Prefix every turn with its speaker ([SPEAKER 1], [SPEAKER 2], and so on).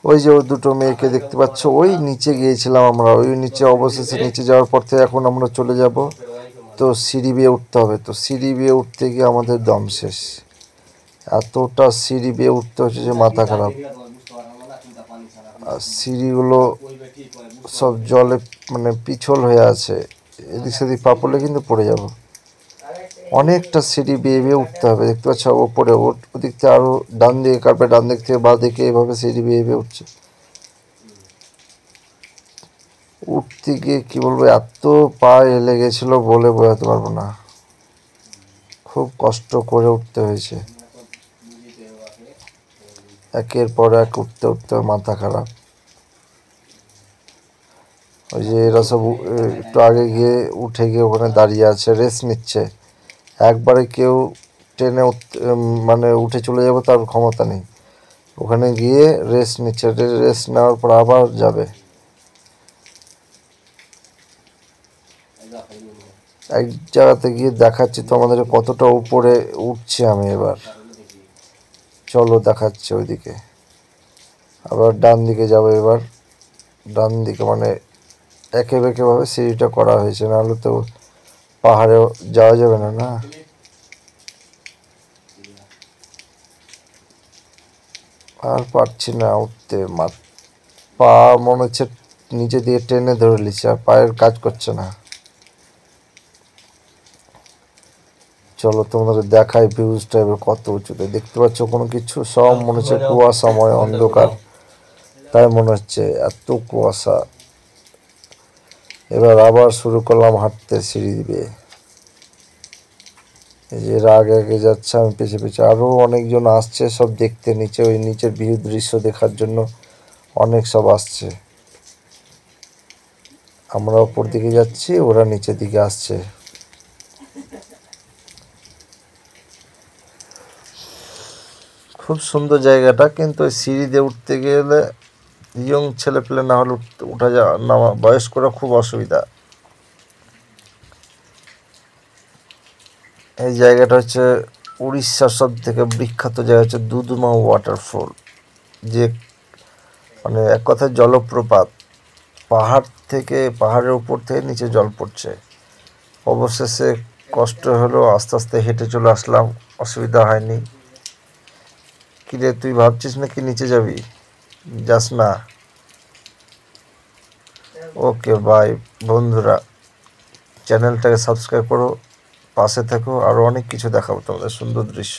[SPEAKER 1] ওই যে ওই দুটো মেয়েকে দেখতে পাচ্ছ, ওই নিচে গিয়েছিলাম আমরা, ওই নিচে অবশেষে নিচে যাওয়ার পর থেকে এখন আমরা চলে যাব। তো সিঁড়ি বেয়ে উঠতে হবে, তো সিঁড়ি বেয়ে উঠতে গিয়ে আমাদের দম শেষ, এতটা সিঁড়ি বেয়ে উঠতে হচ্ছে যে মাথা খারাপ। আর সিঁড়িগুলো সব জলে মানে পিছল হয়ে আছে, এদিক সেদিক পা পড়লে কিন্তু পড়ে যাব। অনেকটা সিঁড়ি বেয়ে বেয়ে উঠতে হবে, দেখতে পাচ্ছ ওপরে ওদিক থেকে আরো ডান দিকে কাটবে, ডান দিক থেকে বাঁ দিকে এভাবে সিঁড়ি বেয়ে বেয়ে উঠছে। উঠতে গিয়ে কি বলবো, এত পা লেগেছিল বলে বোঝাতে পারবো না, খুব কষ্ট করে উঠতে হয়েছে, একের পর এক উঠতে উঠতে মাথা খারাপ। ওই যে এরা সব একটু আগে গিয়ে উঠে গিয়ে ওখানে দাঁড়িয়ে আছে, রেস্ট নিচ্ছে। একবারে কেউ ট্রেনে মানে উঠে চলে যাবে তার ক্ষমতা নেই, ওখানে গিয়ে রেস্ট নিচ্ছে, রেস্ট নেওয়ার পর আবার যাবে। এক জায়গাতে গিয়ে দেখাচ্ছি তো আমাদের কতটা উপরে উঠছে আমি এবার, চলো দেখাচ্ছে ওইদিকে। আবার ডান দিকে যাবো এবার, ডান দিকে মানে একে বেঁকে ভাবে সিঁড়িটা করা হয়েছে, নাহলে তো পাহাড়ে যাওয়া যাবে না না। আর পারছি না উঠতে, পা মনে হচ্ছে নিচে দিয়ে টেনে ধরে নিচ্ছে, আর পায়ের কাজ করছে না। চলো তোমাদের দেখাই ভিউজটা এবার কত উঁচুতে, দেখতে পাচ্ছ কোনো কিছু, সব মনে হচ্ছে কুয়াশাময় অন্ধকার, তাই মনে হচ্ছে এত কুয়াশা। এবার আবার শুরু করলাম হাঁটতে সিঁড়ি দিয়ে, এই যে এরা আগে আগে যাচ্ছে, আমি পিছে পিছে, আরো অনেকজন আসছে সব দেখতে নিচে, ওই নিচের ভিউ দৃশ্য দেখার জন্য অনেক সব আসছে। আমরা উপর দিকে যাচ্ছি, ওরা নিচের দিকে আসছে। খুব সুন্দর জায়গাটা, কিন্তু ওই সিঁড়ি দিয়ে উঠতে গেলে ইয়ং ছেলে পেলে না হলে উঠা যাওয়া নামা, বয়স্করা খুব অসুবিধা। এই জায়গাটা হচ্ছে উড়িষ্যার সব থেকে বিখ্যাত জায়গা হচ্ছে দুধুমা ওয়াটারফল, যে মানে এক কথায় জলপ্রপাত, পাহাড় থেকে, পাহাড়ের উপর থেকে নিচে জল পড়ছে। অবশেষে কষ্ট হলো, আস্তে আস্তে হেঁটে চলে আসলাম, অসুবিধা হয়নি। কিরে তুই ভাবছিস নাকি নিচে যাবি? যাস না। ওকে বাই বন্ধুরা, চ্যানেলটাকে সাবস্ক্রাইব করো, পাশে থেকো, আরও অনেক কিছু দেখাবো তোমাদের, সুন্দর দৃশ্য।